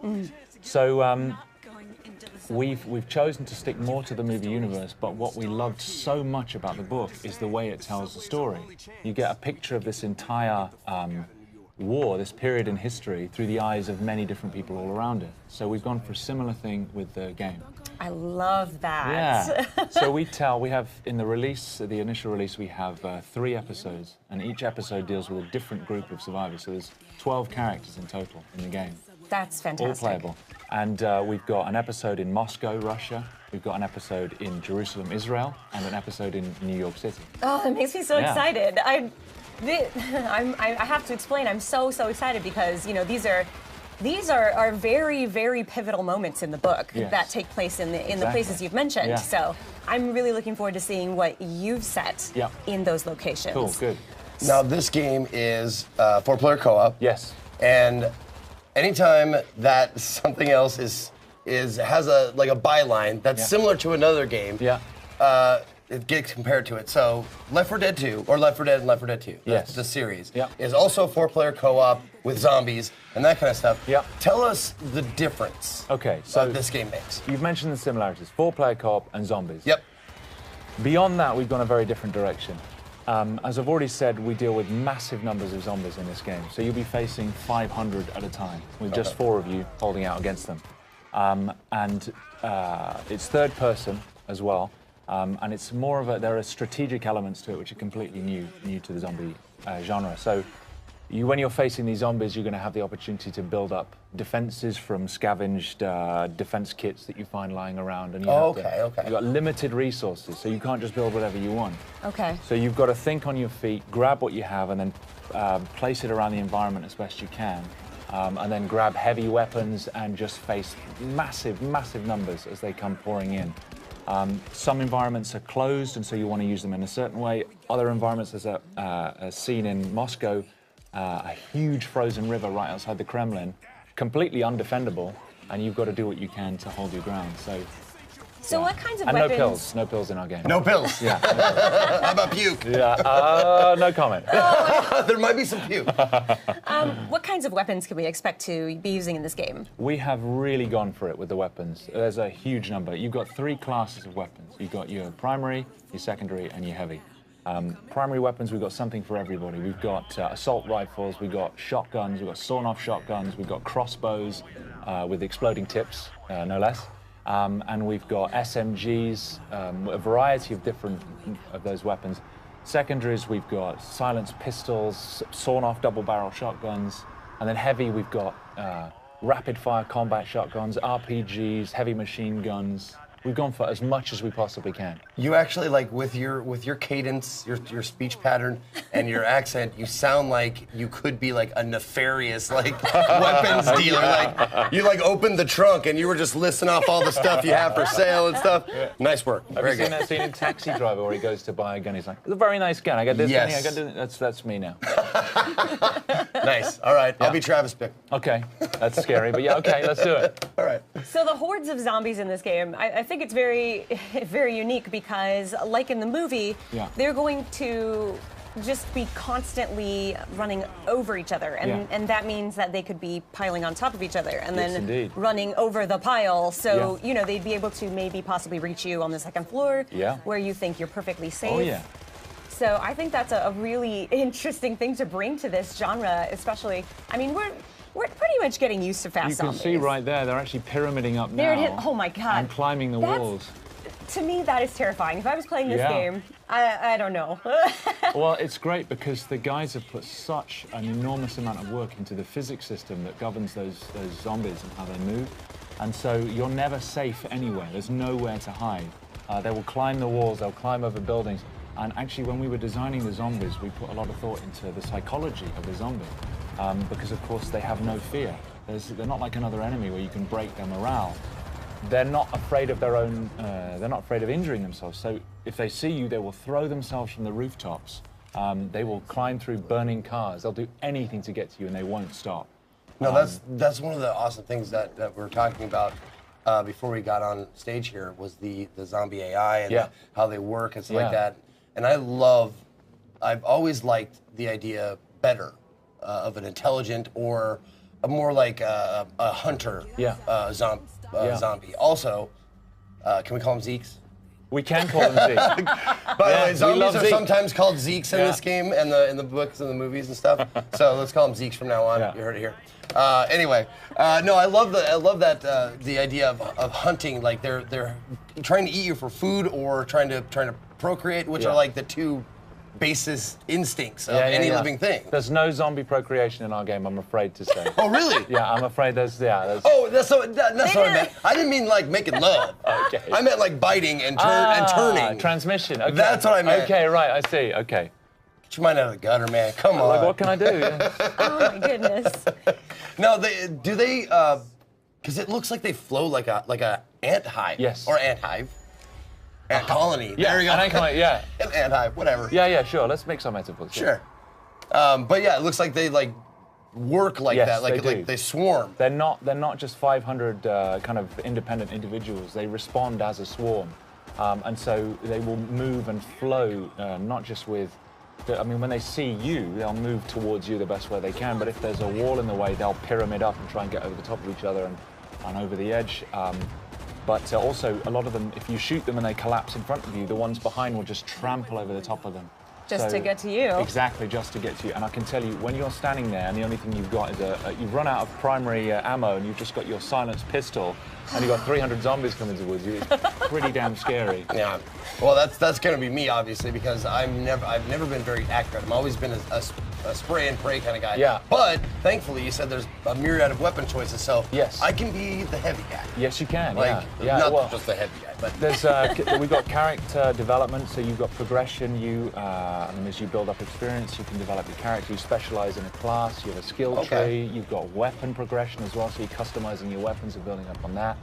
know. So we've chosen to stick more to the movie universe, but what we loved so much about the book is the way it tells the story. You get a picture of this entire war, this period in history, through the eyes of many different people all around it. So we've gone for a similar thing with the game. I love that. Yeah. So we have, in the release, the initial release, we have 3 episodes, and each episode deals with a different group of survivors. So there's 12 characters in total in the game. That's fantastic. All playable. And we've got an episode in Moscow, Russia. We've got an episode in Jerusalem, Israel, and an episode in New York City. Oh, that makes me so excited. I have to explain. I'm so excited because these are very, very pivotal moments in the book that take place in the places you've mentioned. Yeah. So I'm really looking forward to seeing what you've set in those locations. Cool, good. Now this game is 4-player co-op. Yes. And anytime that something else has a byline that's similar to another game, it gets compared to it. So Left 4 Dead 2, or Left 4 Dead and Left 4 Dead 2, the series, is also 4-player co-op with zombies and that kind of stuff. Yeah. Tell us the difference that this game makes. You've mentioned the similarities, 4-player co-op and zombies. Yep. Beyond that, we've gone a very different direction. As I've already said, we deal with massive numbers of zombies in this game. So you'll be facing 500 at a time, with just 4 of you holding out against them. It's third person as well. And it's more of there are strategic elements to it which are completely new to the zombie genre. So when you're facing these zombies, you're going to have the opportunity to build up defenses from scavenged defense kits that you find lying around. And you've got limited resources, so you can't just build whatever you want. Okay. So you've got to think on your feet, grab what you have, and then place it around the environment as best you can. And then grab heavy weapons and just face massive numbers as they come pouring in. Some environments are closed, and so you want to use them in a certain way. Other environments, there's a scene in Moscow, a huge frozen river right outside the Kremlin, completely undefendable, and you've got to do what you can to hold your ground. So what kinds of and weapons? no pills in our game. No pills? Yeah. How about puke? Yeah, no comment. There might be some puke. What kinds of weapons can we expect to be using in this game? We have really gone for it with the weapons. There's a huge number. You've got 3 classes of weapons. You've got your primary, your secondary, and your heavy. Primary weapons, we've got something for everybody. We've got assault rifles, we've got shotguns, we've got sawn-off shotguns, we've got crossbows with exploding tips, no less. And we've got SMGs, a variety of different of those weapons. Secondaries, we've got silenced pistols, sawn-off double-barrel shotguns, and then heavy, we've got rapid-fire combat shotguns, RPGs, heavy machine guns. We've gone for as much as we possibly can. You actually, with your cadence, your speech pattern, and your accent, you sound like you could be a nefarious weapons dealer. You opened the trunk and you were just listing off all the stuff you have for sale and stuff. Yeah. Nice work. Have you seen that scene in Taxi Driver where he goes to buy a gun? He's like, "It's a very nice gun. I got this gun. I got this." That's me now. Nice. All right. I'll be Travis Bickle. Okay. That's scary, but yeah. Okay. Let's do it. All right. So the hordes of zombies in this game, I think it's very, very unique because, like in the movie, they're going to just be constantly running over each other, and that means that they could be piling on top of each other and then running over the pile. So they'd be able to maybe possibly reach you on the second floor, where you think you're perfectly safe. Oh yeah. So I think that's a really interesting thing to bring to this genre, especially. I mean, we're pretty much getting used to fast zombies. You can see right there, they're actually pyramiding up now. Oh my God. And climbing the walls. To me, that is terrifying. If I was playing this game, I don't know. Well, it's great because the guys have put such an enormous amount of work into the physics system that governs those zombies and how they move. And so you're never safe anywhere. There's nowhere to hide. They will climb the walls, they'll climb over buildings. And actually, when we were designing the zombies, we put a lot of thought into the psychology of the zombie. Because, of course, they have no fear. They're not like another enemy where you can break their morale. They're not afraid of their own, they're not afraid of injuring themselves. So if they see you, they will throw themselves from the rooftops. They will climb through burning cars. They'll do anything to get to you, and they won't stop. No, that's one of the awesome things that we're talking about before we got on stage here was the zombie AI and how they work and stuff like that. And I've always liked the idea better of an intelligent or more like a hunter zombie. Also, can we call them Zeeks? We can call them Zeeks. By the way, zombies are sometimes called Zeeks in this game, and in the books and the movies and stuff. So let's call them Zeeks from now on. You heard it here. Anyway, no, I love that the idea of hunting. Like they're trying to eat you for food or trying to procreate, which are like the two basis instincts of any living thing. There's no zombie procreation in our game, I'm afraid to say. Oh, really? Yeah, I'm afraid there's. Oh, that's what I meant. I didn't mean like making love. Okay. I meant like biting and turning. Transmission. Okay. That's what I meant. Okay, right. I see. Okay. Get your mind out of the gutter, man. Come on. Like, what can I do? Oh my goodness. No, do they? Because it looks like they flow like a ant hive. Yes. Or ant hive. Ant colony. Yeah, there you go. An ant colony, yeah. An ant hive, whatever. Yeah, sure. Let's make some metaphors. Sure. But yeah, it looks like they like work like that. Like they swarm. They're not just 500 kind of independent individuals. They respond as a swarm, and so they will move and flow, not just with. I mean, when they see you, they'll move towards you the best way they can. But if there's a wall in the way, they'll pyramid up and try and get over the top of each other and over the edge. But also, a lot of them, if you shoot them and they collapse in front of you, the ones behind will just trample over the top of them. Just to get to you. Exactly, just to get to you. And I can tell you, when you're standing there and the only thing you've got is you've run out of primary ammo and you've just got your silenced pistol and you've got 300 zombies coming towards you, it's pretty damn scary. Yeah. Well, that's going to be me, obviously, because I've never been very accurate. I've always been a spray and pray kind of guy. Yeah. But thankfully, you said there's a myriad of weapon choices, so yes. I can be the heavy guy. Yes, you can. Like, yeah. Not just the heavy guy, but there's we've got character development, so you've got progression. And as you build up experience, you can develop your character. You specialize in a class. You have a skill tree. You've got weapon progression as well, so you're customizing your weapons and building up on that.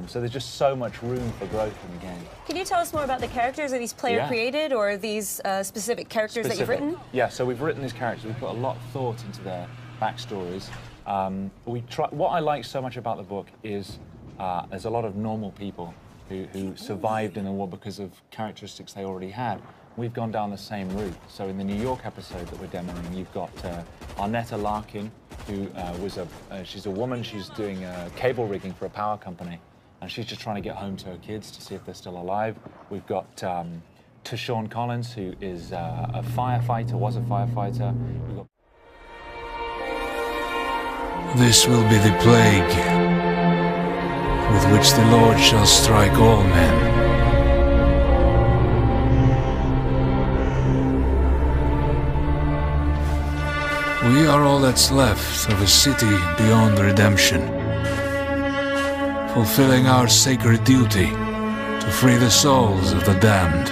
So there's just so much room for growth in the game. Can you tell us more about the characters? Are these player created or are these specific characters that you've written? Yeah, so we've written these characters. We've put a lot of thought into their backstories. What I like so much about the book is there's a lot of normal people who survived in the war because of characteristics they already had. We've gone down the same route. So in the New York episode that we're demoing, you've got Arnetta Larkin, who she's a woman. She's doing cable rigging for a power company. And she's just trying to get home to her kids to see if they're still alive. We've got Tashawn Collins, who is a firefighter, was a firefighter. We've got This will be the plague with which the Lord shall strike all men. We are all that's left of a city beyond redemption, fulfilling our sacred duty to free the souls of the damned.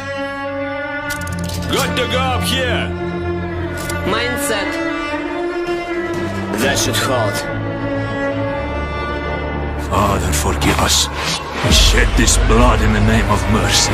Good to go up here! Mindset. That should hold. Father, forgive us. We shed this blood in the name of mercy.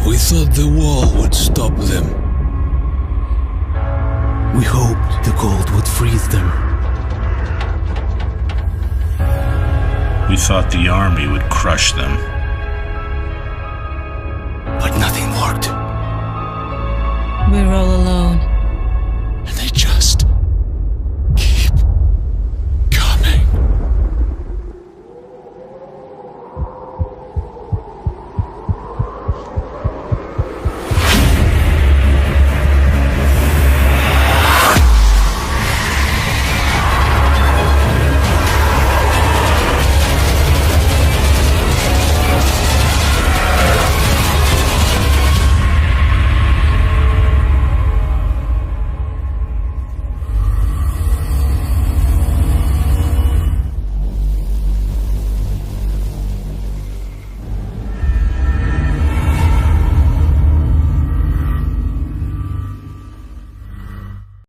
We thought the wall would stop them. We hoped the cold would freeze them. We thought the army would crush them. But nothing worked. We're all alone.